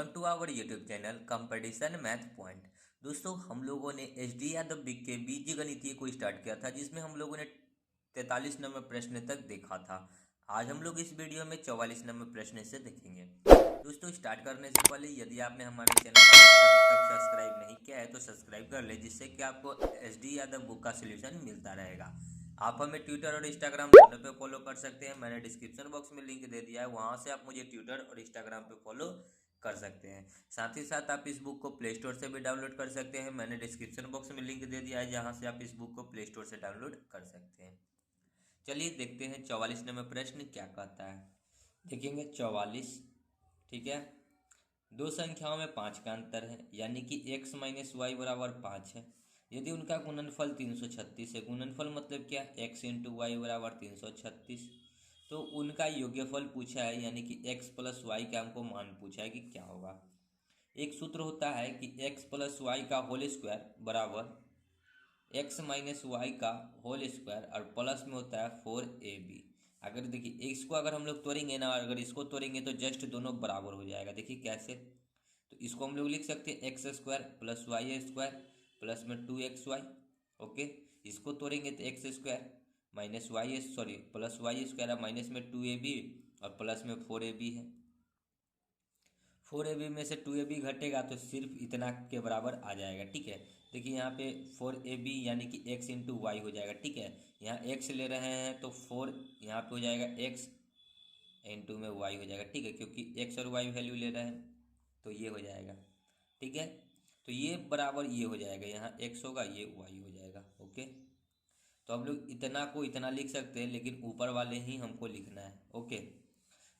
Welcome to our YouTube channel competition math point. दोस्तों, हम लोगों ने एच डी यादव के बीजगणितीय को स्टार्ट किया था, जिसमें हम लोगों ने 43 नंबर प्रश्न तक देखा था। आज हम लोग इस वीडियो में 44 नंबर प्रश्न से देखेंगे। दोस्तों, स्टार्ट करने से पहले यदि आपने हमारे चैनल को तक सब्सक्राइब नहीं किया है तो सब्सक्राइब कर ले, जिससे कि आपको एच डी यादव बुक का सोल्यूशन मिलता रहेगा। आप हमें ट्विटर और इंस्टाग्राम दोनों पे फॉलो कर सकते हैं। मैंने डिस्क्रिप्शन बॉक्स में लिंक दे दिया है, वहाँ से आप मुझे ट्विटर और इंस्टाग्राम पे फॉलो कर सकते हैं। साथ ही साथ आप इस बुक को प्ले स्टोर से भी डाउनलोड कर सकते हैं। मैंने डिस्क्रिप्शन बॉक्स में लिंक दे दिया है, जहाँ से आप इस बुक को प्ले स्टोर से डाउनलोड कर सकते हैं। चलिए देखते हैं 44 नंबर प्रश्न क्या कहता है। देखेंगे 44। ठीक है, दो संख्याओं में 5 का अंतर है, यानी कि x माइनस वाई बराबर 5 है। यदि उनका गुणनफल 336 है, गुणनफल मतलब क्या, x इंटू वाई बराबर 336, तो उनका योग्यफल पूछा है, यानी कि x प्लस वाई का हमको मान पूछा है कि क्या होगा। एक सूत्र होता है कि x प्लस वाई का होल स्क्वायर बराबर x माइनस वाई का होल स्क्वायर, और प्लस में होता है 4ab। अगर देखिए इसको अगर हम लोग तोड़ेंगे ना, अगर इसको तोड़ेंगे तो जस्ट दोनों बराबर हो जाएगा। देखिए कैसे, तो इसको हम लोग लिख सकते हैं x square plus y square plus में 2xy। ओके, इसको तोड़ेंगे तो x square minus y plus y square है, माइनस में 2ab और प्लस में 4ab है। 4ab में से 2ab घटेगा तो सिर्फ इतना के बराबर आ जाएगा। ठीक है, देखिए यहाँ पे 4ab यानी कि x इंटू वाई हो जाएगा। ठीक है, यहाँ x ले रहे हैं तो 4 यहाँ पे हो जाएगा x इंटू में y हो जाएगा। ठीक है, क्योंकि x और y वैल्यू ले रहे हैं तो ये हो जाएगा। ठीक है, तो ये बराबर ये हो जाएगा, यहाँ x होगा, ये y हो जाएगा। ओके, तो हम लोग इतना को इतना लिख सकते हैं, लेकिन ऊपर वाले ही हमको लिखना है। ओके,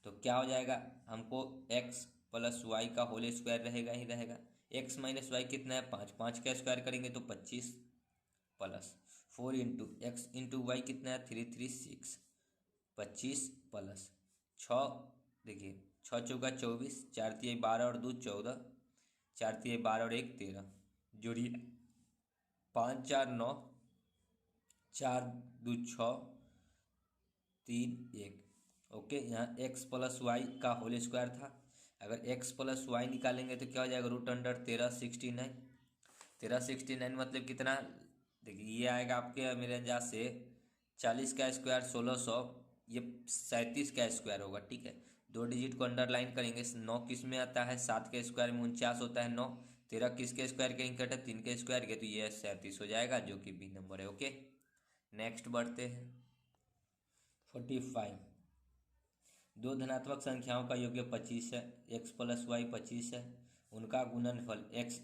तो क्या हो जाएगा, हमको x प्लस वाई का होल स्क्वायर रहेगा ही रहेगा। x माइनस वाई कितना है, 5, 5 का स्क्वायर करेंगे तो 25 plus 4 into x into y कितना है 336, 25 प्लस 6। देखिए 6 चौका 24, 4 तिया 12 और 2 14, 4 तिया 12 और 1 13, जोड़िए 5 4 9, 4 2 6, 3 1। ओके, यहाँ x प्लस वाई का होल स्क्वायर था। अगर x प्लस वाई निकालेंगे तो क्या हो जाएगा, रूट अंडर 1369। 1369 मतलब कितना, देखिए ये आएगा आपके मेरे अंदाज से 40 का स्क्वायर 1600, ये 37 का स्क्वायर होगा। ठीक है, दो डिजिट को अंडरलाइन करेंगे। 9 किस में आता है, 7 के स्क्वायर में 49 होता है 9। 13 किसके स्क्वायर के निकट है, 3 के स्क्वायर के, तो ये 37 हो जाएगा, जो कि बी नंबर है। ओके, नेक्स्ट बढ़ते हैं 45। दो धनात्मक संख्याओं का योग्य 25 है, x प्लस वाई 25 है, उनका गुणनफल x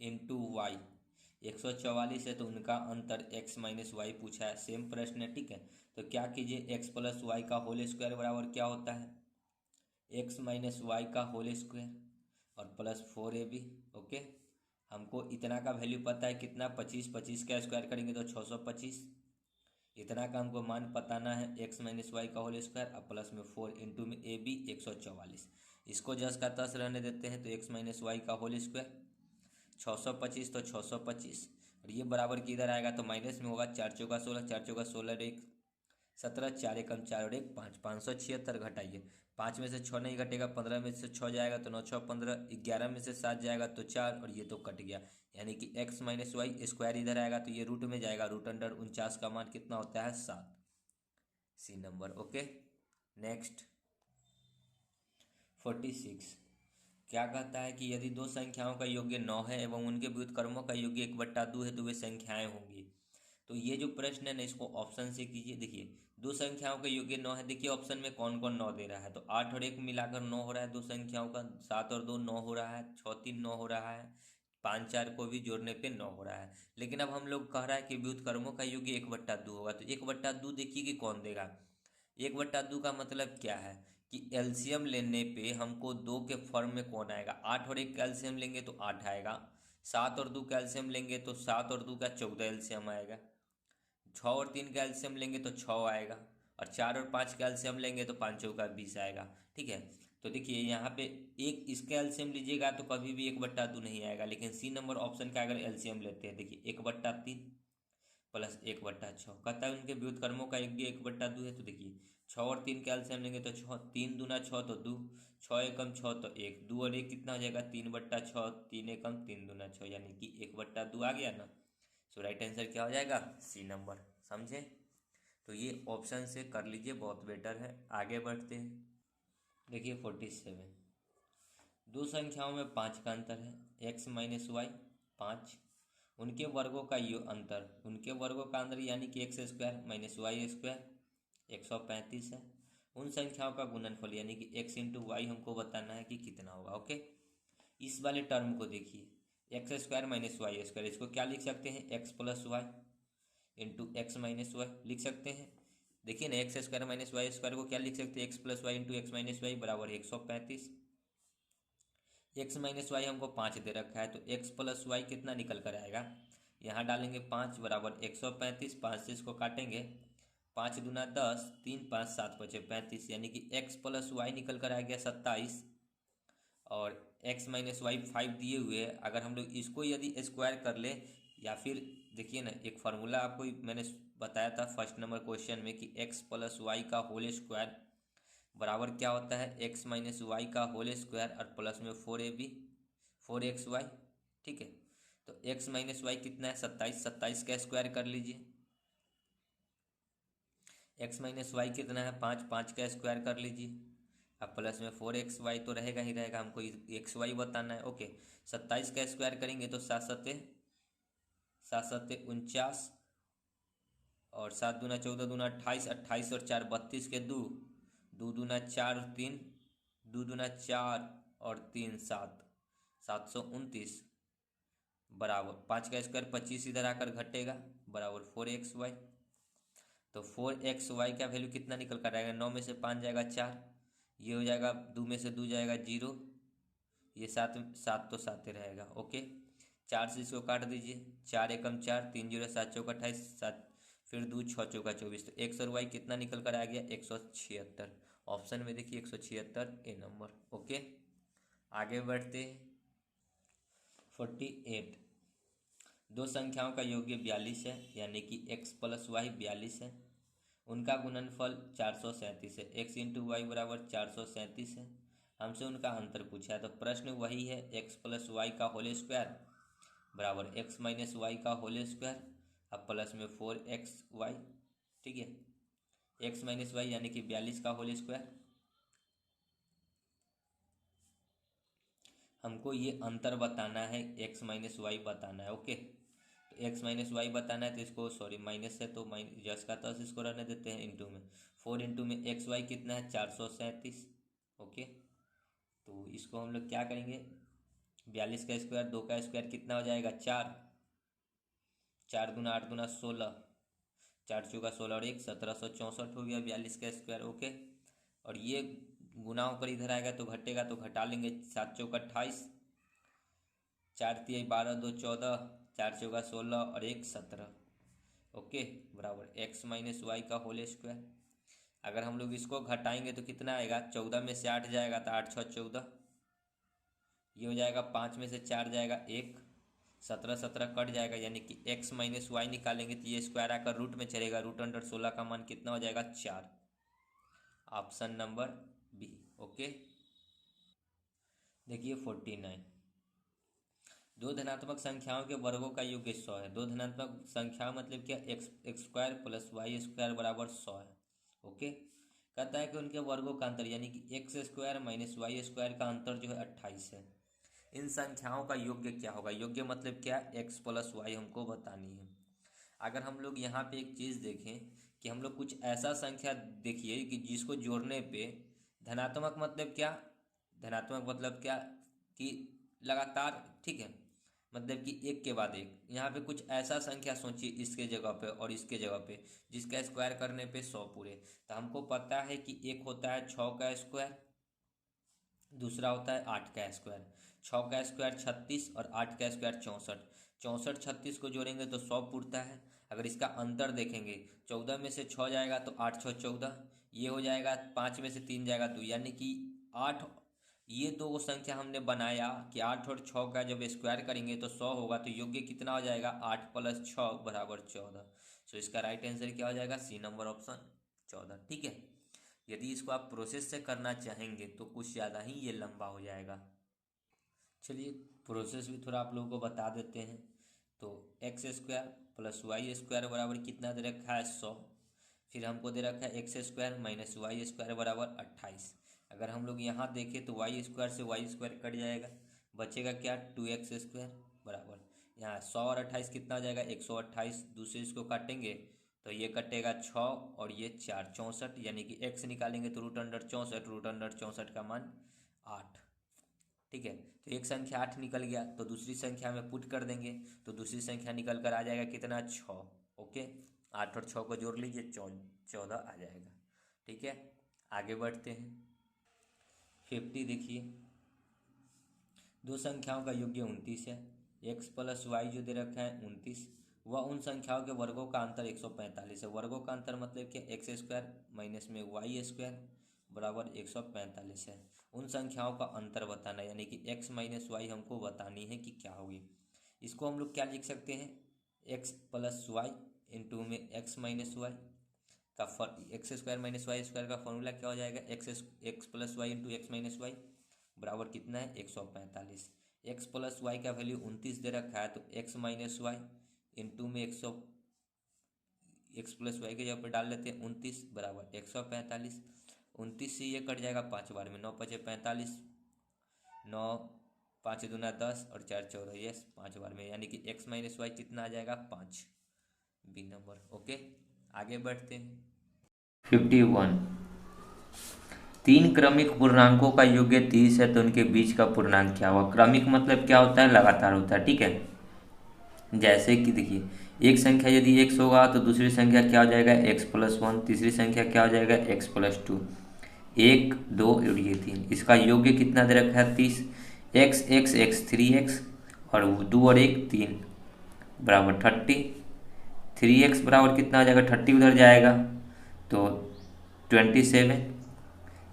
इंटू वाई 144 है, तो उनका अंतर x माइनस वाई पूछा है। सेम प्रश्न है। ठीक है, तो क्या कीजिए, x प्लस वाई का होल स्क्वायर बराबर क्या होता है, x माइनस वाई का होल स्क्वायर और प्लस 4ab। ओके, हमको इतना का वैल्यू पता है कितना, 25, 25 का स्क्वायर करेंगे तो 625। इतना का हमको मान बताना है, x माइनस वाई का होल स्क्वायर और प्लस में 4 इंटू में ए बी 144। इसको जस का तस रहने देते हैं, तो x माइनस वाई का होल स्क्वायर 625 तो 625, और ये बराबर की इधर आएगा तो माइनस में होगा। 4 चौका 16, 4 चौका 16 और 1 17, 4 एकम 4 और 1 5, 576 घटाइए। 5 में से 6 नहीं घटेगा, 15 में से 6 जाएगा तो 9 6 15, 11 में से 7 जाएगा तो 4, और ये तो कट गया, यानी कि x माइनस वाई स्क्वायर इधर आएगा तो ये रूट में जाएगा। रूट अंडर 49 का मान कितना होता है, 7, सी नंबर। Okay, next 46। क्या कहता है कि यदि दो संख्याओं का योग्य 9 है एवं उनके व्युत्क्रमों का योग्य 1/2 है, तो वे संख्याएं होंगी। तो ये जो प्रश्न है ना, इसको ऑप्शन से कीजिए। देखिए दो संख्याओं का योग्य 9 है, देखिए ऑप्शन में कौन कौन 9 दे रहा है, तो 8 और 1 मिलाकर 9 हो रहा है दो संख्याओं का, 7 और 2 9 हो रहा है, 6 3 9 हो रहा है, 5 4 को भी जोड़ने पे 9 हो रहा है। लेकिन अब हम लोग कह रहा है कि व्युत्क्रमों का योग्य 1/2 होगा, तो 1/2 देखिए कि कौन देगा। 1/2 का मतलब क्या है कि एलसीएम लेने पे हमको 2 के फॉर्म में कौन आएगा, 8 और 1 का एलसीएम लेंगे तो 8 आएगा, 7 और 2 का एलसीएम लेंगे तो 7 और 2 का 14 एलसीएम आएगा, 6 और 3 का एलसीएम लेंगे तो 6 आएगा, और 4 और 5 का एलसीएम लेंगे तो 5 चौका 20 आएगा। ठीक है, तो देखिए यहाँ पे एक इसका एलसीएम लीजिएगा तो कभी भी 1/2 नहीं आएगा, लेकिन सी नंबर ऑप्शन का अगर एलसीएम लेते हैं, देखिए 1/3 प्लस 1/6। कहता है उनके व्युत्क्रमों का एक भी 1/2 है। तो देखिए 6 और 3 के एलसीएम लेंगे तो 6, 3 दूना 6 तो 2, 6 एकम 6 तो 1, 2 और 1 कितना हो जाएगा 3/6, 3 एकम 3 दूना 6 यानी कि 1/2 आ गया ना। सो राइट आंसर क्या हो जाएगा सी नंबर। समझे? तो ये ऑप्शन से कर लीजिए, बहुत बेटर है। आगे बढ़ते हैं। देखिए 47, दो संख्याओं में 5 का अंतर है, x माइनस वाई 5, उनके वर्गों का अंतर, उनके वर्गों का अंतर यानी कि x square minus y square 135 है। उन संख्याओं का गुणनफल यानी कि x इंटू वाई हमको बताना है कि कितना होगा। ओके, इस वाले टर्म को देखिए x square minus y square, इसको क्या लिख सकते हैं x plus y into x minus y लिख सकते हैं। देखिए ना x square minus y square को क्या लिख सकते हैं x plus y into x minus y बराबर 135। एक्स माइनस वाई हमको 5 दे रखा है तो एक्स प्लस वाई कितना निकल कर आएगा, यहाँ डालेंगे 5 बराबर 135, 5 से इसको काटेंगे, 5 दूना 10, 3 5 7 बचे 35 यानी कि एक्स प्लस वाई निकल कर आ गया 27 और एक्स माइनस वाई 5 दिए हुए है। अगर हम लोग इसको यदि स्क्वायर कर ले या फिर देखिए ना एक फार्मूला आपको मैंने बताया था फर्स्ट नंबर क्वेश्चन में कि एक्स प्लस वाई का होल स्क्वायर बराबर क्या होता है एक्स माइनस वाई का होल स्क्वायर और प्लस में 4ab 4xy। ठीक है, तो एक्स माइनस वाई कितना है 27, 27 का स्क्वायर कर लीजिए। एक्स माइनस वाई कितना है 5, 5 का स्क्वायर कर लीजिए। अब प्लस में 4xy तो रहेगा ही रहेगा, हमको एक्स वाई बताना है। ओके, 27 का स्क्वायर करेंगे तो 7 सत्ते 49 और 7 दूना 14 दूना 28, 28 और 4 32 के 2, 2 दूना 4 3, 2 दूना 4 और 3 7, 729 बराबर 5 का स्क्वायर 25 इधर आकर घटेगा बराबर 4xy। तो 4xy का वैल्यू कितना निकल कर आएगा, 9 में से 5 जाएगा 4, ये हो जाएगा 2 में से 2 जाएगा 0, ये 7 7 तो 7 ही रहेगा। ओके, 4 से इसको काट दीजिए, 4 एकम 4, 3 0 7 चौका 28, 7 फिर 2 6 चौका 24, तो एक्स और वाई कितना निकल कर आ गया 176। ऑप्शन में देखिए 176 ए नंबर। ओके, आगे बढ़ते 48, दो संख्याओं का योग्य 42 है यानी कि x प्लस वाई 42 है, उनका गुणनफल 437 है, x इंटू वाई बराबर 437 है। हमसे उनका अंतर पूछा है तो प्रश्न वही है x प्लस वाई का होल स्क्वायर बराबर x माइनस वाई का होल स्क्वायर अब प्लस में 4xy। ठीक है, x माइनस वाई यानी कि 42 का होल स्क्वायर। हमको ये अंतर बताना है, x माइनस वाई बताना है। ओके, तो x माइनस वाई बताना है तो इसको सॉरी माइनस है तो जस का तस इसको रहने देते हैं इंटू में 4 इंटू में एक्स वाई कितना है 437। ओके, तो इसको हम लोग क्या करेंगे 42 का स्क्वायर 2 का स्क्वायर कितना हो जाएगा 4, 4 दूना 8 दूना 16, 4 चौका 16 और 1 1764 हो गया 42 का स्क्वायर। ओके, और ये गुना होकर इधर आएगा तो घटेगा तो घटा लेंगे, 7 चौका 28, 4 तिहाई 12 2 14, 4 चौका 16 और 1 17। ओके, बराबर एक्स माइनस वाई का होल स्क्वायर। अगर हम लोग इसको घटाएंगे तो कितना आएगा 14 में से 8 जाएगा तो 8 6 14, ये हो जाएगा 5 में से 4 जाएगा 1, 17 17 कट जाएगा यानी कि x माइनस वाई निकालेंगे तो ये स्क्वायर आकर रूट में चलेगा, रूट अंडर 16 का मान कितना हो जाएगा 4, ऑप्शन नंबर बी। ओके, देखिए 49, दो धनात्मक संख्याओं के वर्गों का योग 100 है। दो धनात्मक संख्या मतलब क्या x square plus y square बराबर 100 है। ओके, कहता है कि उनके वर्गों का अंतर यानी कि x square minus y square का अंतर जो है 28 है। इन संख्याओं का योग्य क्या होगा, योग्य मतलब क्या एक्स प्लस वाई हमको बतानी है। अगर हम लोग यहाँ पे एक चीज़ देखें कि हम लोग कुछ ऐसा संख्या देखिए कि जिसको जोड़ने पे धनात्मक मतलब क्या, धनात्मक मतलब क्या कि लगातार, ठीक है, मतलब कि एक के बाद एक, यहाँ पे कुछ ऐसा संख्या सोचिए इसके जगह पे और इसके जगह पे जिसका स्क्वायर करने पे 100 पूरे। तो हमको पता है कि एक होता है 6 का स्क्वायर, दूसरा होता है 8 का स्क्वायर। 6 का स्क्वायर 36 और 8 का स्क्वायर 64, 64 36 को जोड़ेंगे तो 100 पूरता है। अगर इसका अंतर देखेंगे 14 में से 6 जाएगा तो 8 6 14, ये हो जाएगा 5 में से 3 जाएगा 2 यानी कि 8 ये दो संख्या हमने बनाया कि 8 और 6 का जब स्क्वायर करेंगे तो 100 होगा, तो योग्य कितना हो जाएगा 8 + 6 = 14। सो इसका राइट आंसर क्या हो जाएगा, सी नंबर ऑप्शन 14। ठीक है। यदि इसको आप प्रोसेस से करना चाहेंगे तो कुछ ज़्यादा ही ये लंबा हो जाएगा। चलिए प्रोसेस भी थोड़ा आप लोगों को बता देते हैं। तो x² + y² बराबर कितना दे रखा है 100। फिर हमको दे रखा है x² - y² बराबर 28। अगर हम लोग यहाँ देखें तो y² से y² कट जाएगा, बचेगा क्या 2x² बराबर यहाँ 100 और 28 कितना हो जाएगा 128। दूसरे इसको काटेंगे तो ये कटेगा 6 और ये 4 64, यानी कि x निकालेंगे तो √64 का मान 8। ठीक है। तो एक संख्या 8 निकल गया तो दूसरी संख्या में पुट कर देंगे तो दूसरी संख्या निकल कर आ जाएगा कितना 6। ओके, 8 और 6 को जोड़ लीजिए 14 आ जाएगा। ठीक है, आगे बढ़ते हैं। 50 देखिए, दो संख्याओं का योग्य 29 है। x + y जो दे रखा है 29, वह उन संख्याओं के वर्गों का अंतर 145 है। वर्गों का अंतर मतलब कि x² माइनस में y² बराबर 145 है। उन संख्याओं का अंतर बताना, यानी कि x - y हमको बतानी है कि क्या होगी। इसको हम लोग क्या लिख सकते हैं, x + y इंटू में x - y का x² - y² का फॉर्मूला क्या हो जाएगा, x + y into x - y बराबर कितना है 145। x + y का वैल्यू 29 दे रखा है तो x - y इंटू में x + y के जगह पर डाल लेते हैं 29 बराबर 145। 29 से ये कट जाएगा 5 बार में, 9 × 5 = 45, 9 5 दूना 10 और 4 14, यस 5 बार में, यानी कि x - y कितना आ जाएगा 5, बी नंबर। ओके, आगे बढ़ते हैं। 51, तीन क्रमिक पूर्णांकों का योग्य 30 है तो उनके बीच का पूर्णांक क्या हुआ। क्रमिक मतलब क्या होता है, लगातार होता है। ठीक है, जैसे कि देखिए एक संख्या यदि x होगा तो दूसरी संख्या क्या हो जाएगा x + 1, तीसरी संख्या क्या हो जाएगा x + 2, 1 2 और ये 3। इसका योग्य कितना दे रखा है 30। x x x 3x और 2 और 1 3 बराबर 30। 3x बराबर कितना हो जाएगा 30 उधर जाएगा तो 27,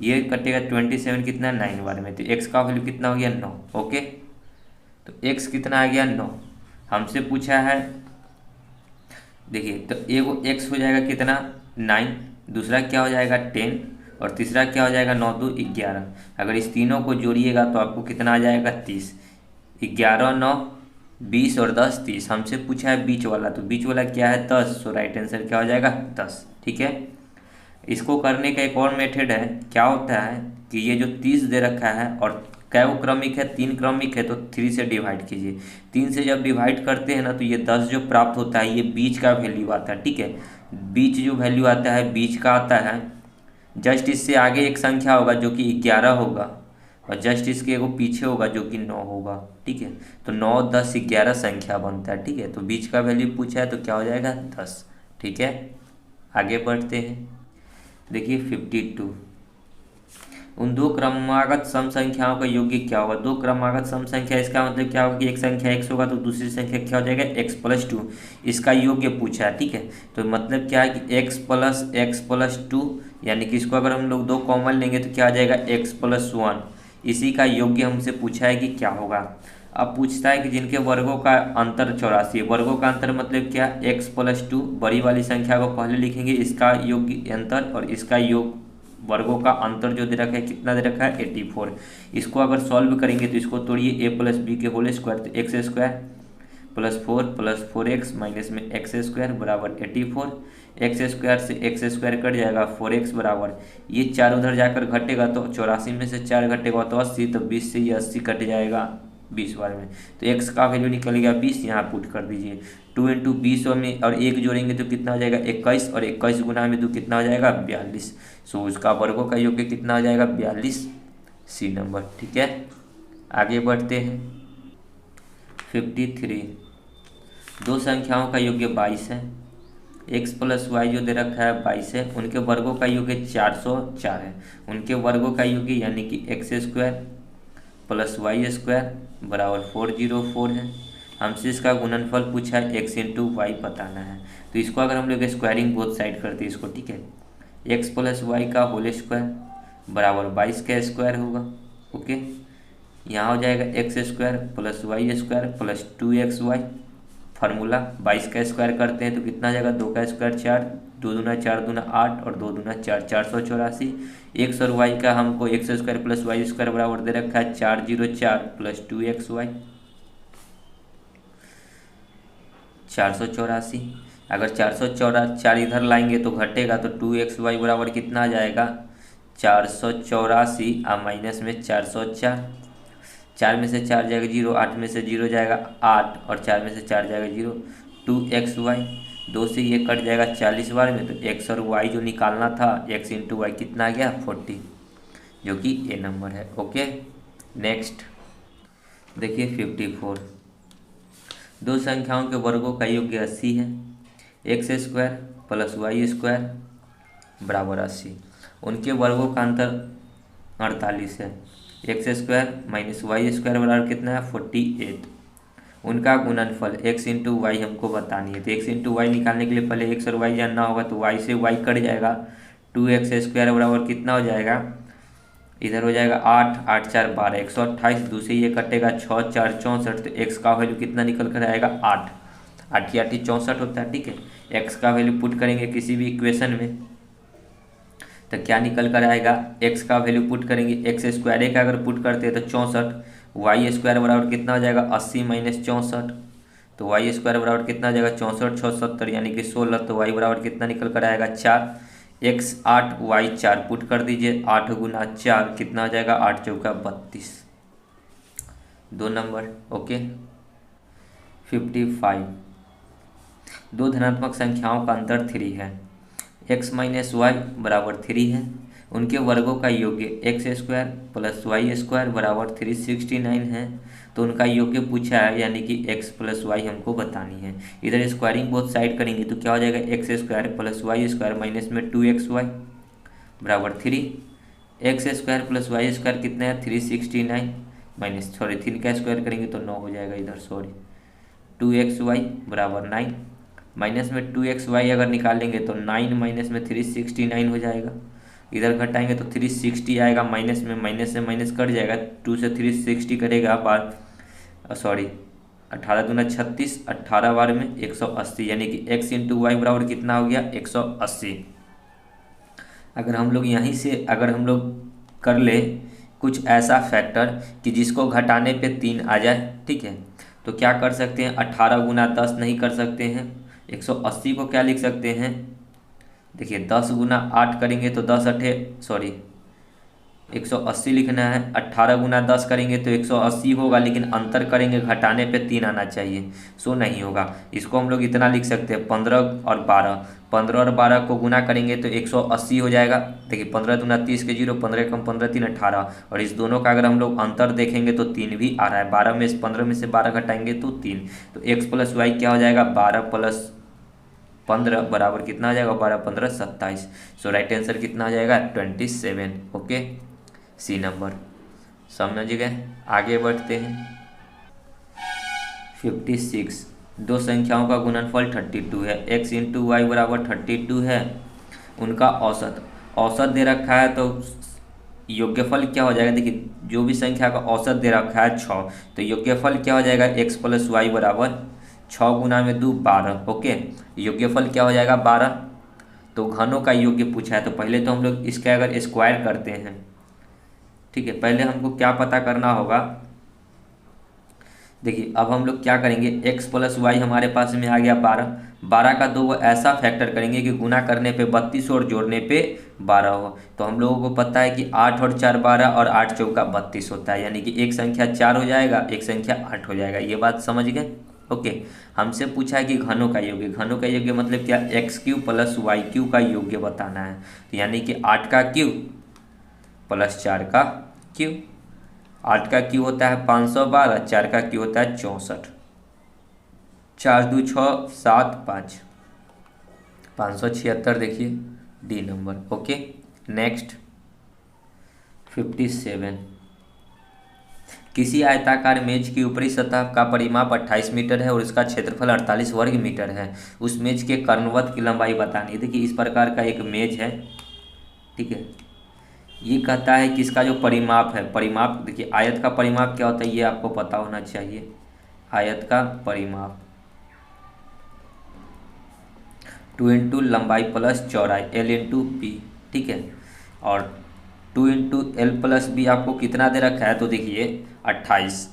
ये कटेगा 27 कितना 9 बार में, तो x का वैल्यू कितना हो गया 9। ओके, तो x कितना आ गया 9। हमसे पूछा है, देखिए तो एगो x हो जाएगा कितना 9, दूसरा क्या हो जाएगा 10 और तीसरा क्या हो जाएगा 9 2 11। अगर इस तीनों को जोड़िएगा तो आपको कितना आ जाएगा 30। 11 9 20 और 10 30। हमसे पूछा है बीच वाला, तो बीच वाला क्या है 10, सो राइट आंसर क्या हो जाएगा 10। ठीक है, इसको करने का एक और मेथड है। क्या होता है कि ये जो 30 दे रखा है और क्या वो क्रमिक है, 3 क्रमिक है तो 3 से डिवाइड कीजिए। 3 से जब डिवाइड करते हैं ना तो ये 10 जो प्राप्त होता है ये बीच का वैल्यू आता है। ठीक है, बीच जो वैल्यू आता है बीच का आता है। जस्ट इससे आगे एक संख्या होगा जो कि 11 होगा और जस्ट इसके एगो पीछे होगा जो कि 9 होगा। ठीक है, तो 9 10 11 संख्या बनता है। ठीक है, तो बीच का वैल्यू पूछा है तो क्या हो जाएगा 10। ठीक है, आगे बढ़ते हैं। देखिए 52, उन दो क्रमागत सम संख्याओं का योग्य क्या होगा। दो क्रमागत सम संख्या, इसका मतलब क्या होगा कि एक संख्या x होगा तो दूसरी संख्या क्या हो जाएगा x + 2, इसका योग्य पूछा है। ठीक है, तो मतलब क्या है कि x + 2, यानी कि इसको अगर हम लोग दो कॉमन लेंगे तो क्या आ जाएगा x + 1, इसी का योग्य हमसे पूछा है कि क्या होगा। अब पूछता है कि जिनके वर्गों का अंतर 84 है। वर्गों का अंतर मतलब क्या, x + 2, बड़ी वाली संख्या को पहले लिखेंगे, इसका योग्य अंतर और इसका योग वर्गों का अंतर जो दे रखा है कितना दे रखा है 84। इसको अगर सॉल्व करेंगे तो इसको तोड़िए, a + b के होल स्क्वायर, तो x² + 4 + 4x माइनस में x² बराबर 84। x² से x² कट जाएगा, 4x बराबर ये 4 उधर जाकर घटेगा तो 84 में से 4 घटेगा तो 80, तो 20 से ये 80 कट जाएगा 20 बार में, तो x का वैल्यू निकल गया 20। यहाँ पुट कर दीजिए 2 × 20 में और 1 जोड़ेंगे तो कितना हो जाएगा 21 और 21 गुना में 2 कितना हो जाएगा 42। सो उसका वर्गों का योग्य कितना हो जाएगा 42, सी नंबर। ठीक है, आगे बढ़ते हैं। 53, दो संख्याओं का योग्य 22 है। x + y जो दे रखा है 22 है, उनके वर्गों का योग्य 404 है। उनके वर्गों का योग्य यानी कि x² + y² बराबर 404 है। हमसे इसका गुणनफल पूछा है, x × y बताना है। तो इसको अगर हम लोग स्क्वायरिंग बोथ साइड करते हैं इसको, ठीक है, x + y का होल स्क्वायर बराबर 22 का स्क्वायर होगा। ओके, यहाँ हो जाएगा x square plus y square plus 2xy। Formula 22 का स्क्वायर करते हैं तो कितना आ जाएगा, 2 का स्क्वायर 4, 2 दूना 4 दूना 8 और 2 दूना 4, 484। एक्स और वाई का हमको x square plus y square बराबर दे रखा है 404 प्लस 2xy 484। अगर 404 इधर लाएंगे तो घटेगा, तो 2xy बराबर कितना आ जाएगा 484 और माइनस में 404। 4 में से 4 जाएगा 0, 8 में से 0 जाएगा 8 और 4 में से 4 जाएगा 0। 2xy 2 से ये कट जाएगा 40 बार में, तो x और y जो निकालना था x इंटू वाई कितना आ गया 40, जो कि ए नंबर है। ओके, नेक्स्ट देखिए 54। दो संख्याओं के वर्गों का योग 80 है। X square plus y square बराबर 80, उनके वर्गों का अंतर 48 है। X square minus y square बराबर कितना है 48। उनका गुणनफल x इंटू वाई हमको बतानी है, तो x इंटू वाई निकालने के लिए पहले x और y जानना होगा, तो y से y कट जाएगा। 2x स्क्वायर बराबर कितना हो जाएगा, इधर हो जाएगा 8, 8 4 12, 128। दूसरे ये कटेगा 6 4 64, तो x का वैल्यू कितना निकल कर आएगा 8, 8 8 64 होता है। ठीक है, x का वैल्यू पुट करेंगे किसी भी इक्वेशन में तो क्या निकल कर आएगा, x का वैल्यू पुट करेंगे, एक्स स्क्वायर का अगर पुट करते हैं तो 64, वाई स्क्वायर बराबर कितना हो जाएगा 80 माइनस 64, तो वाई स्क्वायर बराबर कितना हो जाएगा 64 6 70 यानी कि 16, तो वाई बराबर कितना निकल कर आएगा 4। x 8 y 4 पुट कर दीजिए, 8 गुना 4 कितना हो जाएगा 8 चौका 32, 2 नंबर। ओके, 55। दो धनात्मक संख्याओं का अंतर 3 है। x माइनस वाई बराबर 3 है। उनके वर्गों का योग्य x square plus y square बराबर 369 है। तो उनका योग्य पूछा है, यानी कि x प्लस वाई हमको बतानी है। इधर स्क्वायरिंग बोथ साइड करेंगे तो क्या हो जाएगा, x square plus y square minus में 2xy बराबर 3। X square plus y square कितना है 369 माइनस 3 का स्क्वायर करेंगे तो 9 हो जाएगा इधर 2xy बराबर 9 माइनस में 2xy अगर निकालेंगे तो 9 माइनस में 369 हो जाएगा। इधर घटाएंगे तो 360 आएगा, माइनस में माइनस से माइनस कट जाएगा, 2 से 360 करेगा 18 दूना 36, 18 बार में 180, यानी कि x इंटू वाई बराबर कितना हो गया 180। अगर हम लोग यहीं से अगर हम लोग कर ले कुछ ऐसा फैक्टर कि जिसको घटाने पे 3 आ जाए, ठीक है, तो क्या कर सकते हैं, 18 गुना 10 नहीं कर सकते हैं, 180 को क्या लिख सकते हैं, देखिए 10 गुना 8 करेंगे तो 180 लिखना है। 18 गुना 10 करेंगे तो 180 होगा, लेकिन अंतर करेंगे घटाने पे 3 आना चाहिए, सो नहीं होगा। इसको हम लोग इतना लिख सकते हैं 15 और 12 को गुना करेंगे तो 180 हो जाएगा। देखिए 15 दूना 30 के 0, 15 कम 15 3 18, और इस दोनों का अगर हम लोग अंतर देखेंगे तो 3 भी आ रहा है। 15 में से 12 घटाएंगे तो 3, तो x प्लस वाई क्या हो जाएगा 12 प्लस 15 बराबर कितना आ जाएगा 12 15 27। सो राइट आंसर कितना आ जाएगा 27। Okay, c number. समझ गए, आगे बढ़ते हैं। 56। दो संख्याओं का गुणनफल 32 है। x इंटू वाई बराबर 32 है। उनका औसत दे रखा है, तो योग्यफल क्या हो जाएगा, देखिए जो भी संख्या का औसत दे रखा है 6, तो योग्यफल क्या हो जाएगा x प्लस वाई बराबर 6 गुना में 2 12। ओके, योग्यफल क्या हो जाएगा 12। तो घनों का योग्य पूछा है, तो पहले तो हम लोग इसका अगर स्क्वायर करते हैं, ठीक है, पहले हमको क्या पता करना होगा, देखिए अब हम लोग क्या करेंगे, x प्लस वाई हमारे पास में आ गया 12 का दो ऐसा फैक्टर करेंगे कि गुना करने पे 32 और जोड़ने पे 12 हो। तो हम लोगों को पता है कि 8 और 4 12 और 8 चौका 32 होता है, यानी कि एक संख्या 4 हो जाएगा, एक संख्या 8 हो जाएगा। ये बात समझ गए। ओके, हमसे पूछा है कि घनों का योग्य मतलब क्या, x cube plus y cube का योग्य बताना है। तो यानी कि 8 का क्यू प्लस 4 का क्यू, 8 का क्यू होता है 512, 4 का क्यू होता है 64, 4 2 6 7 5, 576। देखिए डी नंबर। Okay, next 57। किसी आयताकार मेज की ऊपरी सतह का परिमाप 28 मीटर है और इसका क्षेत्रफल 48 वर्ग मीटर है। उस मेज के कर्णवत की लंबाई बतानी है। देखिए इस प्रकार का एक मेज है, ठीक है, ये कहता है कि इसका जो परिमाप है, परिमाप देखिए आयत का परिमाप क्या होता है ये आपको पता होना चाहिए। आयत का परिमाप 2 इंटू लंबाई प्लस चौड़ाई L इंटू पी, ठीक है। और 2 इंटू एल प्लस बी आपको कितना दे रखा है, तो देखिए 28,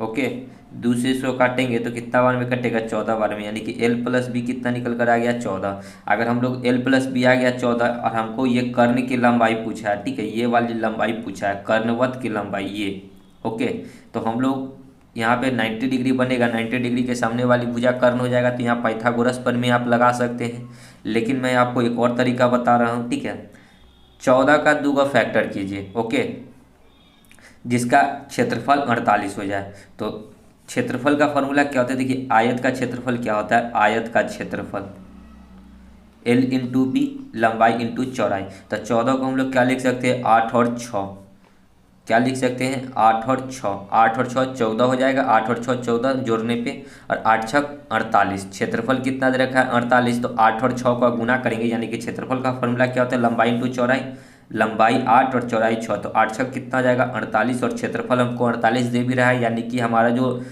ओके। दूसरे से काटेंगे तो कितना बार में कटेगा, 14 बार में, यानी कि L प्लस बी कितना निकल कर आ गया, 14। अगर हम लोग L प्लस बी आ गया 14 और हमको ये कर्ण की लंबाई पूछा है, ठीक है, ये वाली लंबाई पूछा है, कर्णवत की लंबाई ये, ओके। तो हम लोग यहाँ पे 90 डिग्री बनेगा, 90 डिग्री के सामने वाली भुजा कर्ण हो जाएगा, तो यहाँ पाइथागोरस प्रमेय आप लगा सकते हैं। लेकिन मैं आपको एक और तरीका बता रहा हूँ, ठीक है। 14 का 2 का फैक्टर कीजिए, ओके, जिसका क्षेत्रफल 48 हो जाए। तो क्षेत्रफल का फॉर्मूला क्या होता है, देखिए आयत का क्षेत्रफल क्या होता है, आयत का क्षेत्रफल L इंटू बी, लंबाई इंटू चौड़ाई। तो 14 को हम लोग क्या लिख सकते हैं, 8 और 6, क्या लिख सकते हैं, 8 और 6, 8 और 6 14 हो जाएगा, 8 और 6 14 जोड़ने पे, और 8 6 48। क्षेत्रफल कितना दे रखा है, 48, तो 8 और 6 का गुना करेंगे, यानी कि क्षेत्रफल का फॉर्मूला क्या होता है, लंबाई इंटू चौड़ाई, लंबाई 8 और चौड़ाई 6, तो 8 6 कितना हो जाएगा, 48, और क्षेत्रफल हमको 48 दे भी रहा है, यानी कि हमारा जो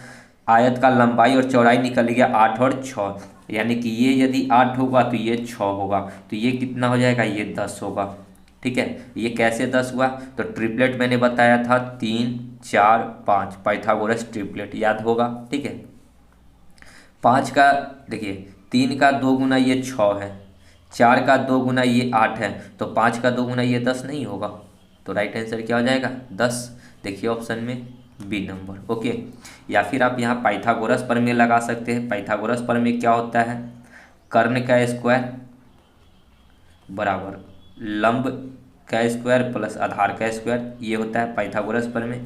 आयत का लंबाई और चौड़ाई निकल गया 8 और 6, यानी कि ये यदि 8 होगा तो ये 6 होगा, तो ये कितना हो जाएगा, ये 10 होगा, ठीक है। ये कैसे 10 हुआ, तो ट्रिपलेट मैंने बताया था 3 4 5, पाइथागोरस ट्रिपलेट याद होगा, ठीक है। 5 का देखिए 3 का 2 गुना ये 6 है, 4 का 2 गुना ये 8 है, तो 5 का 2 गुना ये 10 नहीं होगा, तो राइट आंसर क्या हो जाएगा, 10। देखिए ऑप्शन में बी नंबर, ओके। या फिर आप यहाँ पाइथागोरस प्रमेय लगा सकते हैं। पाइथागोरस प्रमेय क्या होता है, कर्ण का स्क्वायर बराबर लंब का स्क्वायर प्लस आधार का स्क्वायर, ये होता है पाइथागोरस प्रमेय।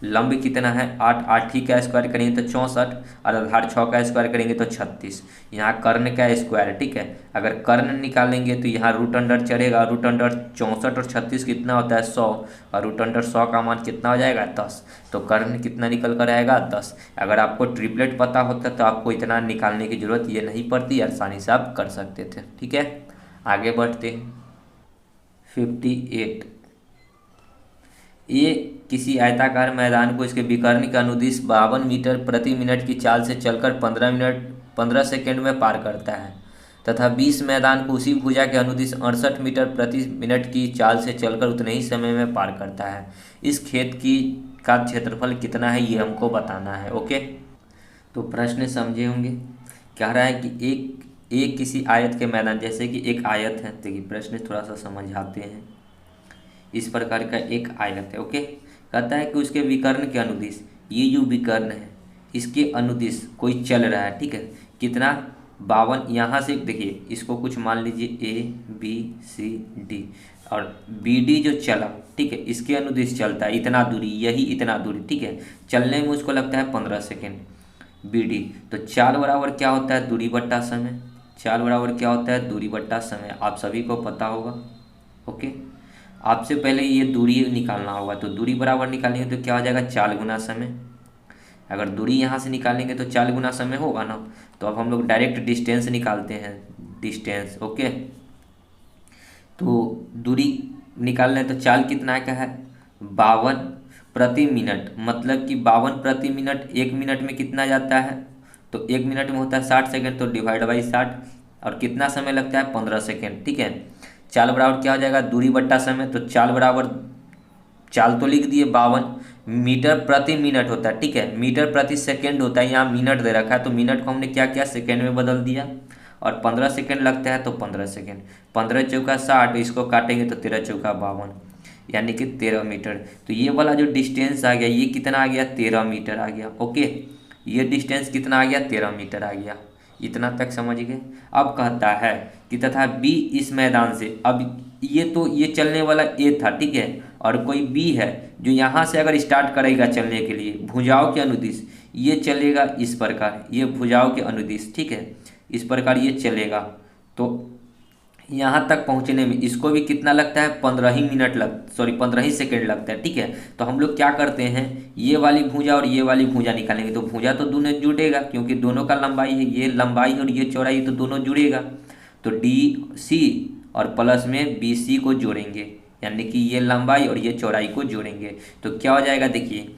लंब कितना है 8, 8 ही का स्क्वायर करेंगे तो 64, और आधार 6 का स्क्वायर करेंगे तो 36। यहाँ कर्ण का स्क्वायर, ठीक है, अगर कर्ण निकालेंगे तो यहाँ रूट अंडर चढ़ेगा, रूट अंडर 64 और 36 कितना होता है 100, और रूट अंडर 100 का मान कितना हो जाएगा 10, तो कर्ण कितना निकल कर आएगा 10। अगर आपको ट्रिपलेट पता होता तो आपको इतना निकालने की जरूरत ये नहीं पड़ती, आसानी से आप कर सकते थे, ठीक है। आगे बढ़ते हैं 58। ये किसी आयताकार मैदान को इसके विकर्ण का अनुदिश 52 मीटर प्रति मिनट की चाल से चलकर 15 सेकंड में पार करता है, तथा 20 मैदान को उसी भुजा के अनुदिश 68 मीटर प्रति मिनट की चाल से चलकर उतने ही समय में पार करता है। इस खेत की का क्षेत्रफल कितना है ये हमको बताना है, ओके। तो प्रश्न समझे होंगे, कह रहा है कि एक किसी आयत के मैदान, जैसे कि एक आयत है, देखिए प्रश्न थोड़ा सा समझाते हैं। इस प्रकार का एक आयत है, ओके। कहता है कि उसके विकर्ण के अनुदिश, ये जो विकर्ण है इसके अनुदिश कोई चल रहा है, ठीक है, कितना 52, यहाँ से देखिए इसको कुछ मान लीजिए ABCD, और BD जो चला, ठीक है, इसके अनुदिश चलता है इतना दूरी, यही इतना दूरी, ठीक है, चलने में उसको लगता है 15 सेकेंड। BD तो 4 बराबर क्या होता है, दूरी बट्टा समय, 4 बराबर क्या होता है, दूरी बट्टा समय, आप सभी को पता होगा, ओके। आपसे पहले ये दूरी निकालना होगा, तो दूरी बराबर निकालेंगे तो क्या हो जाएगा, 4 गुना समय। अगर दूरी यहाँ से निकालेंगे तो 4 गुना समय होगा ना, तो अब हम लोग डायरेक्ट डिस्टेंस निकालते हैं, डिस्टेंस, ओके। तो दूरी निकालना है तो 4 कितना का है 52 प्रति मिनट, मतलब कि 52 प्रति मिनट, 1 मिनट में कितना जाता है, तो 1 मिनट में होता है 60 सेकेंड, तो डिवाइड बाई 60, और कितना समय लगता है 15 सेकेंड, ठीक है। 4 बराबर क्या हो जाएगा, दूरी बट्टा समय, तो 4 बराबर, चाल तो लिख दिए 52, मीटर प्रति मिनट होता है, ठीक है, मीटर प्रति सेकेंड होता है, यहाँ मिनट दे रखा है तो मिनट को हमने क्या किया, सेकेंड में बदल दिया, और 15 सेकेंड लगता है तो 15 सेकेंड, 15 चौका 60, इसको काटेंगे तो 13 चौका 52, यानी कि 13 मीटर। तो ये वाला जो डिस्टेंस आ गया ये कितना आ गया, 13 मीटर आ गया, ओके। ये डिस्टेंस कितना आ गया, 13 मीटर आ गया, इतना तक समझ गए। अब कहता है कि तथा B इस मैदान से, अब ये तो ये चलने वाला A था, ठीक है, और कोई B है जो यहाँ से अगर स्टार्ट करेगा चलने के लिए भुजाओं के अनुदिश, ये चलेगा इस प्रकार, ये भुजाओं के अनुदिश, ठीक है, इस प्रकार ये चलेगा। तो यहाँ तक पहुँचने में इसको भी कितना लगता है, 15 ही सेकेंड लगता है, ठीक है। तो हम लोग क्या करते हैं, ये वाली भुजा और ये वाली भुजा निकालेंगे, तो भुजा तो दोनों जुड़ेगा क्योंकि दोनों का लंबाई है, ये लंबाई और ये चौड़ाई, तो दोनों जुड़ेगा, तो DC और प्लस में BC को जोड़ेंगे, यानी कि ये लंबाई और ये चौड़ाई को जोड़ेंगे तो क्या हो जाएगा। देखिए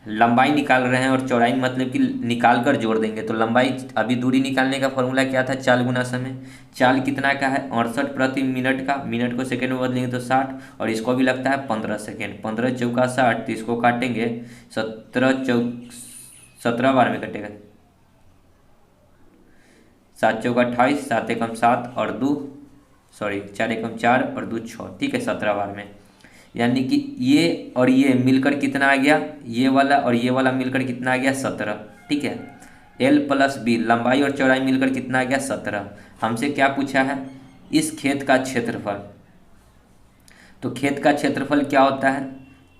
लंबाई निकाल रहे हैं और चौड़ाई मतलब कि निकाल कर जोड़ देंगे तो लंबाई, अभी दूरी निकालने का फॉर्मूला क्या था, चाल गुना समय। चाल कितना का है, 68 प्रति मिनट का, मिनट को सेकंड में बदलेंगे तो 60, और इसको भी लगता है 15 सेकेंड। 15 चौका 60, तो इसको काटेंगे 17 बार में कटेगा, 7 चौका 28, 7 एकम 7 और 2 4 एकम 4 और 2 6, ठीक है 17 बार में। यानी कि ये और ये मिलकर कितना आ गया, ये वाला और ये वाला मिलकर कितना आ गया 17, ठीक है। एल प्लस बी लंबाई और चौड़ाई मिलकर कितना आ गया 17। हमसे क्या पूछा है, इस खेत का क्षेत्रफल। तो खेत का क्षेत्रफल क्या होता है,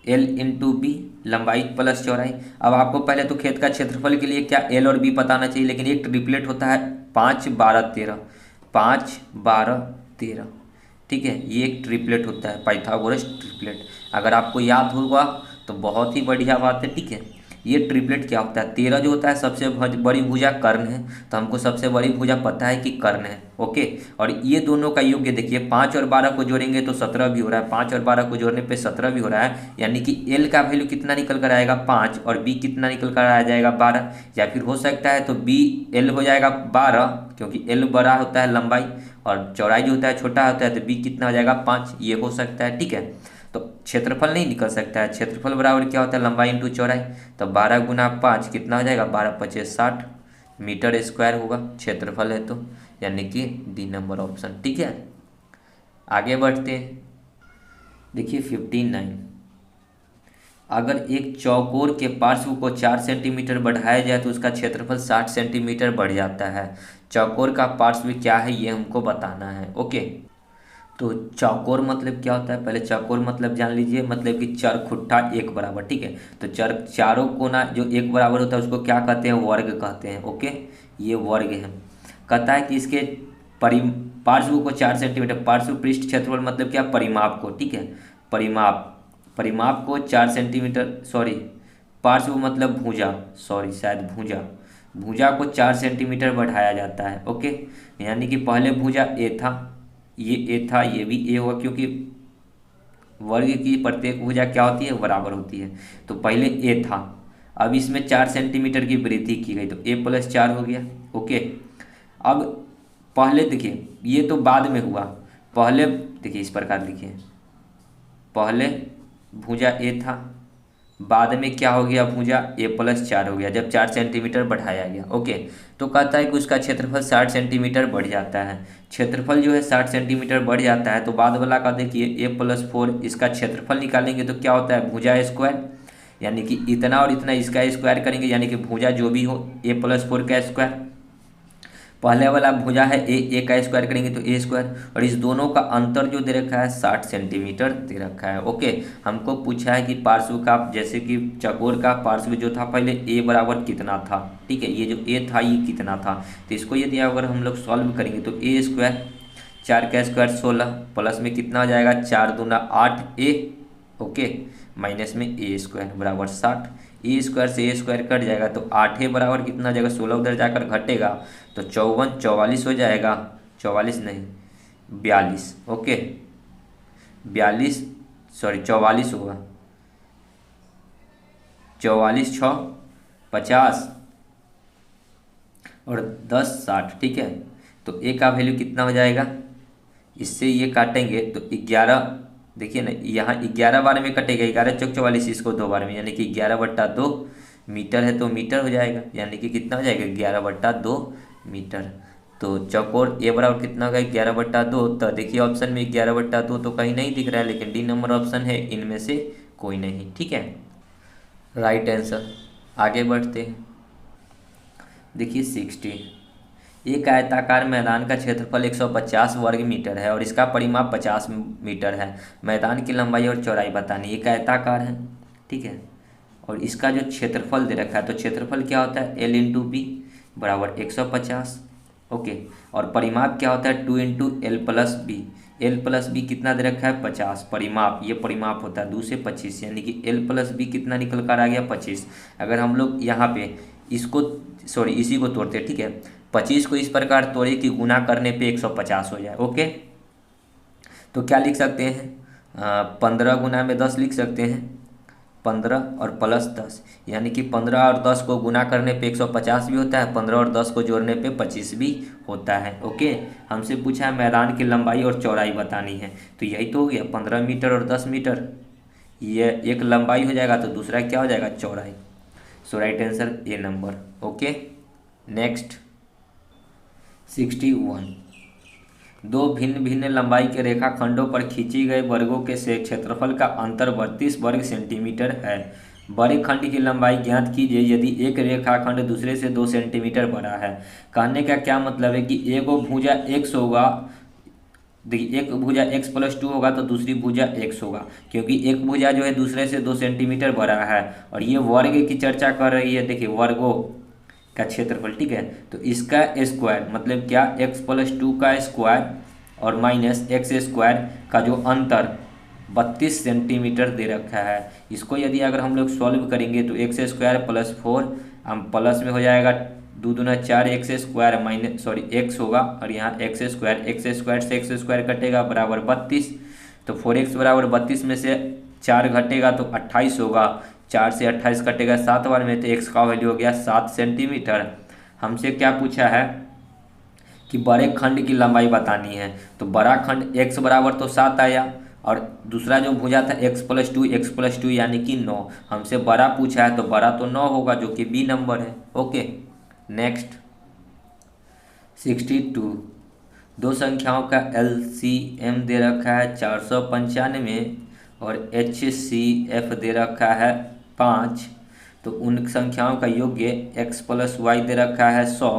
एल इंटू बी, लंबाई प्लस चौड़ाई। अब आपको पहले तो खेत का क्षेत्रफल के लिए क्या एल और बी बताना चाहिए, लेकिन एक ट्रिपलेट होता है 5 12 13, 5 12 13, ठीक है। ये एक ट्रिपलेट होता है, पाइथागोरस ट्रिपलेट। अगर आपको याद होगा तो बहुत ही बढ़िया बात है, ठीक है। ये ट्रिपलेट क्या होता है, 13 जो होता है सबसे बड़ी भुजा कर्ण है, तो हमको सबसे बड़ी भुजा पता है कि कर्ण है, ओके। और ये दोनों का योग देखिए, 5 और 12 को जोड़ेंगे तो 17 भी हो रहा है, 5 और 12 को जोड़ने पे 17 भी हो रहा है। यानी कि एल का वैल्यू कितना निकल कर आएगा 5, और बी कितना निकल कर आ जाएगा 12, या फिर हो सकता है तो बी एल हो जाएगा 12, क्योंकि एल बड़ा होता है लंबाई और चौड़ाई जो होता है छोटा होता है, तो बी कितना हो जाएगा 5, ये हो सकता है, ठीक है। तो क्षेत्रफल नहीं निकल सकता है, क्षेत्रफल बराबर क्या होता है, लंबाई इंटू चौड़ाई। तो 12 गुना 5 कितना हो जाएगा, 12 5 60 मीटर स्क्वायर होगा, क्षेत्रफल है तो, यानी कि डी नंबर ऑप्शन, ठीक है। आगे बढ़ते हैं, देखिए 59। अगर एक चौकोर के पार्श्व को 4 सेंटीमीटर बढ़ाया जाए तो उसका क्षेत्रफल 60 सेंटीमीटर बढ़ जाता है। चौकोर का पार्श्व क्या है ये हमको बताना है, ओके। तो चौकोर मतलब क्या होता है, पहले चौकोर मतलब जान लीजिए, मतलब कि चरखुट्टा एक बराबर, ठीक है। तो चारों कोना जो एक बराबर होता है उसको क्या कहते हैं, वर्ग कहते हैं, ओके। ये वर्ग है। कहता है कि इसके पार्श्व को 4 सेंटीमीटर, पार्श्व पृष्ठ क्षेत्रफल मतलब क्या, परिमाप को, ठीक है। परिमाप को 4 सेंटीमीटर, पार्श्व मतलब भुजा, शायद भुजा को 4 सेंटीमीटर बढ़ाया जाता है, ओके। यानी कि पहले भुजा ए था, ये ए था, ये भी ए होगा, क्योंकि वर्ग की प्रत्येक भुजा क्या होती है, बराबर होती है। तो पहले ए था, अब इसमें 4 सेंटीमीटर की वृद्धि की गई तो ए प्लस 4 हो गया, ओके। अब पहले देखिए, ये तो बाद में हुआ, पहले देखिए इस प्रकार लिखिए, पहले भुजा ए था, बाद में क्या हो गया, भुजा ए प्लस 4 हो गया जब 4 सेंटीमीटर बढ़ाया गया, ओके। तो कहता है कि उसका क्षेत्रफल 60 सेंटीमीटर बढ़ जाता है। क्षेत्रफल जो है 60 सेंटीमीटर बढ़ जाता है, तो बाद वाला का देखिए ए प्लस 4, इसका क्षेत्रफल निकालेंगे तो क्या होता है, भुजा स्क्वायर, यानी कि इतना और इतना इसका स्क्वायर करेंगे, यानी कि भुजा जो भी हो ए प्लस 4 का स्क्वायर। पहले वाला भुजा है ए का स्क्वायर करेंगे तो ए स्क्वायर, और इस दोनों का अंतर जो दे रखा है 60 सेंटीमीटर दे रखा है, ओके। हमको पूछा है कि पार्श्व का, जैसे कि चकोर का पार्श्व जो था पहले ए बराबर कितना था, ठीक है। ये जो ए था ये कितना था, तो इसको यदि अगर हम लोग सॉल्व करेंगे तो ए स्क्वायर, 4 का स्क्वायर 16, प्लस में कितना हो जाएगा 4 दूना 8 ए, ओके, माइनस में ए स्क्वायर बराबर 60। ए स्क्वायर से ए स्क्वायर कट जाएगा तो 8 ए बराबर कितना हो जाएगा, 16 उधर जाकर घटेगा तो 54 44 हो जाएगा, 44 नहीं 42, ओके 44 होगा, 44 6 50 और 10 60, ठीक है। तो ए का वैल्यू कितना हो जाएगा, इससे ये काटेंगे तो 11, देखिए ना यहाँ 11 बार में कटेगा, 11 चौक 44, इसको 2 बार में, यानी कि 11/2 मीटर है तो मीटर हो जाएगा, यानी कि कितना हो जाएगा 11/2 मीटर। तो चौकोर ए बराबर कितना होगा 11/2। तो देखिए ऑप्शन में 11/2 तो कहीं नहीं दिख रहा है, लेकिन डी नंबर ऑप्शन है इनमें से कोई नहीं, ठीक है, राइट आंसर। आगे बढ़ते हैं, देखिए 60। एक आयताकार मैदान का क्षेत्रफल 150 वर्ग मीटर है और इसका परिमाप 50 मीटर है। मैदान की लंबाई और चौड़ाई बतानी। एक आयताकार है, ठीक है, और इसका जो क्षेत्रफल दे रखा है, तो क्षेत्रफल क्या होता है एल इंटू बी बराबर 150, ओके। और परिमाप क्या होता है 2 into l plus b. L plus b कितना दे रखा है 50, परिमाप, ये परिमाप होता है 2 से 25, यानी कि एल प्लस बी कितना निकल कर आ गया 25। अगर हम लोग यहाँ पे इसको इसी को तोड़ते हैं, ठीक है, 25 को इस प्रकार तोड़े कि गुना करने पे 150 हो जाए, ओके। तो क्या लिख सकते हैं 15 गुना में 10 लिख सकते हैं, 15 और प्लस 10, यानी कि 15 और 10 को गुना करने पे 150 भी होता है, 15 और 10 को जोड़ने पे 25 भी होता है। ओके, हमसे पूछा है मैदान की लंबाई और चौड़ाई बतानी है, तो यही तो हो गया 15 मीटर और 10 मीटर, ये एक लंबाई हो जाएगा तो दूसरा क्या हो जाएगा चौड़ाई। So right answer A number. Okay, next 61, दो भिन्न भिन्न लंबाई के रेखाखंडों पर खींची गए वर्गों के से क्षेत्रफल का अंतर 32 वर्ग सेंटीमीटर है। बड़े खंड की लंबाई ज्ञात कीजिए यदि एक रेखाखंड दूसरे से 2 सेंटीमीटर बड़ा है। कहने का क्या मतलब है कि एक भुजा x होगा, देखिए एक भुजा x + 2 होगा तो दूसरी भुजा x होगा, क्योंकि एक भुजा जो है दूसरे से 2 सेंटीमीटर बड़ा है और ये वर्ग की चर्चा कर रही है। देखिए वर्गों का क्षेत्रफल, ठीक है, तो इसका स्क्वायर मतलब क्या, x + 2 का स्क्वायर और माइनस एक्स स्क्वायर का जो अंतर 32 सेंटीमीटर दे रखा है। इसको यदि अगर हम लोग सॉल्व करेंगे तो एक्स स्क्वायर प्लस 4 हम प्लस में हो जाएगा 2 दूना 4 एक्स स्क्वायर माइनस एक्स होगा और यहाँ एक्स स्क्वायर से एक्स स्क्वायर कटेगा बराबर 32, तो 4x बराबर 32 में से 4 घटेगा तो 28 होगा, 4 से 28 कटेगा 7 बार में, तो x का वैल्यू हो गया 7 सेंटीमीटर। हमसे क्या पूछा है कि बड़े खंड की लंबाई बतानी है, तो बड़ा खंड x बराबर तो 7 आया और दूसरा जो भुजा था x + 2 यानी कि 9। हमसे बड़ा पूछा है तो बड़ा तो 9 होगा जो कि बी नंबर है। ओके, नेक्स्ट 62, दो संख्याओं का LCM दे रखा है 495 और HCF दे रखा है 5, तो उन संख्याओं का योग्य x + y दे रखा है 100,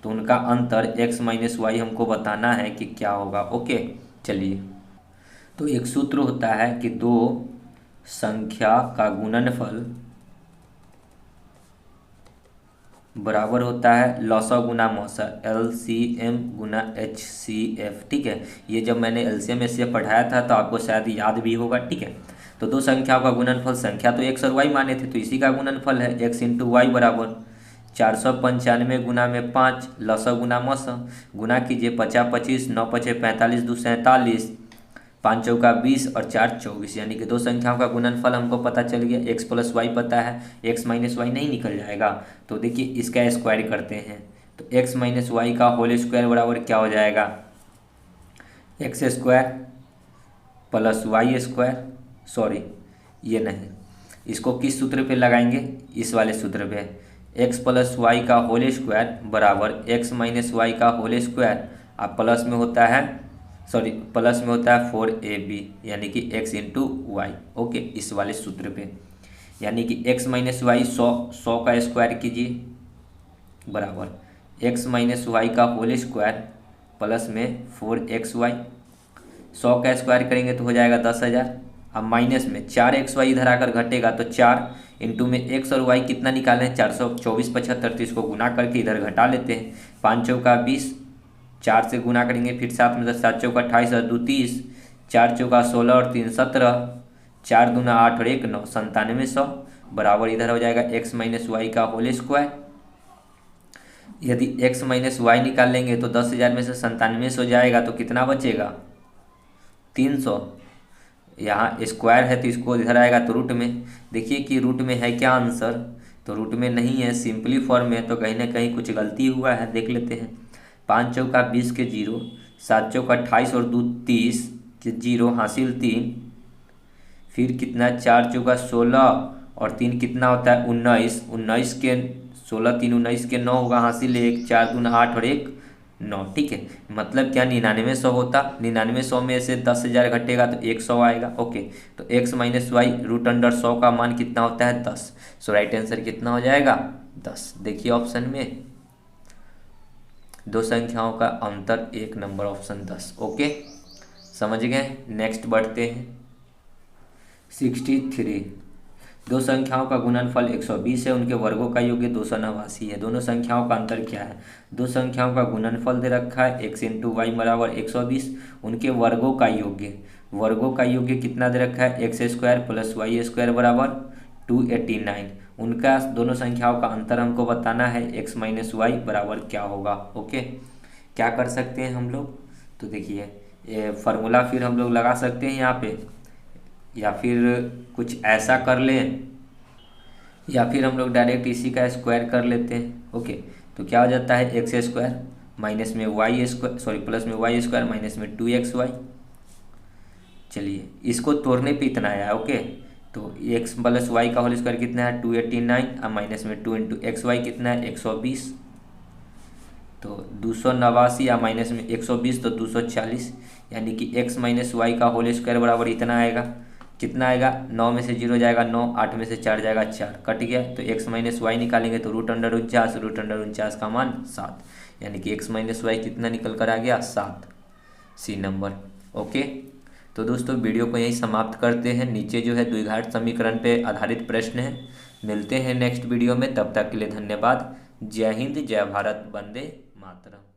तो उनका अंतर x - y हमको बताना है कि क्या होगा। ओके, चलिए, तो एक सूत्र होता है कि दो संख्या का गुणनफल बराबर होता है लॉसा गुना मौसा, LCM गुना HCF, ठीक है। ये जब मैंने LCM HCF पढ़ाया था तो आपको शायद याद भी होगा, ठीक है। तो दो संख्याओं का गुणनफल, संख्या तो x और y माने थे तो इसी का गुणनफल है x × y बराबर 495 गुना में 5 लॉसा गुना मौसा, गुना कीजिए 50 25 9 5 45 2 47, 5 चौका 20 और 4 24, यानी कि दो संख्याओं का गुणनफल हमको पता चल गया। x + y पता है, x - y नहीं निकल जाएगा, तो देखिए इसका स्क्वायर करते हैं, तो x - y का होल स्क्वायर बराबर क्या हो जाएगा, x square plus y square, sorry ये नहीं, इसको किस सूत्र पे लगाएंगे, इस वाले सूत्र पे, x + y का होल स्क्वायर बराबर x - y का होल स्क्वायर, अब प्लस में होता है प्लस में होता है 4ab यानी कि x × y। ओके, इस वाले सूत्र पे, यानी कि x - y 100 का स्क्वायर कीजिए बराबर x - y का होल स्क्वायर प्लस में 4xy, 100 का स्क्वायर करेंगे तो हो जाएगा 10,000। अब माइनस में 4xy इधर आकर घटेगा तो 4 इंटू में x और y कितना निकालें, 424 75, तो इसको गुना करके इधर घटा लेते हैं। 5 चौका 20, 4 से गुना करेंगे फिर 7 में 10, 7 चौका 28 और 2 30, 4 चौका 16 और 3 17, 4 दूना 8 और 1 9, 9700 बराबर इधर हो जाएगा x - y का होल स्क्वायर। यदि x - y निकाल लेंगे तो 10,000 में से 9700 जाएगा तो कितना बचेगा, 300। यहाँ स्क्वायर है तो इसको इधर आएगा तो रूट में, देखिए कि रूट में है क्या आंसर, तो रूट में नहीं है, सिंपली फॉर्म में, तो कहीं ना कहीं कुछ गलती हुआ है, देख लेते हैं। 5 चौका 20 के 0, 7 चौका 28 और 2 30 के 0 हासिल 3, फिर कितना 4 चौका 16 और 3 कितना होता है 19, 19 के 16 3 19 के 9 होगा हासिल 1, 4 दूना 8 और 1 9, ठीक है। मतलब क्या 9900 होता, 9900 में से 10,000 घटेगा तो 100 आएगा। ओके, तो x - y √100 का मान कितना होता है 10, सो राइट आंसर कितना हो जाएगा 10। देखिए ऑप्शन में दो संख्याओं का अंतर 1 नंबर ऑप्शन 10। ओके, समझ गए, नेक्स्ट बढ़ते हैं 63, दो संख्याओं का गुणनफल 120 है, उनके वर्गों का योग्य 289 है, दोनों संख्याओं का अंतर क्या है। दो संख्याओं का गुणनफल दे रखा है x × y बराबर 120, उनके वर्गों का योग्य कितना दे रखा है, x² + y² बराबर 289, उनका दोनों संख्याओं का अंतर हमको बताना है, x - y बराबर क्या होगा। ओके, क्या कर सकते हैं हम लोग, तो देखिए ये फार्मूला फिर हम लोग लगा सकते हैं यहाँ पे, या फिर कुछ ऐसा कर लें, या फिर हम लोग डायरेक्ट इसी का स्क्वायर कर लेते हैं। ओके, तो क्या हो जाता है एक्स स्क्वायर माइनस में वाई स्क्वायर, सॉरी प्लस में वाई स्क्वायर माइनस में 2xy। चलिए इसको तोड़ने पे इतना आया। ओके, तो एक्स प्लस वाई का होल स्क्वायर कितना है 289, और माइनस में 2 इंटू एक्स वाई कितना है 120, तो 289 या माइनस में 120 तो 240, यानी कि x माइनस वाई का होल स्क्वायर बराबर इतना आएगा। कितना आएगा, 9 में से 0 जाएगा 9, 8 में से 4 जाएगा 4, कट गया। तो x माइनस वाई निकालेंगे तो √49, √49 का मान 7, यानी कि x माइनस वाई कितना निकल कर आ गया 7, सी नंबर। ओके, तो दोस्तों वीडियो को यहीं समाप्त करते हैं। नीचे जो है द्विघात समीकरण पे आधारित प्रश्न है। मिलते हैं नेक्स्ट वीडियो में, तब तक के लिए धन्यवाद। जय हिंद, जय भारत, वंदे मातरम।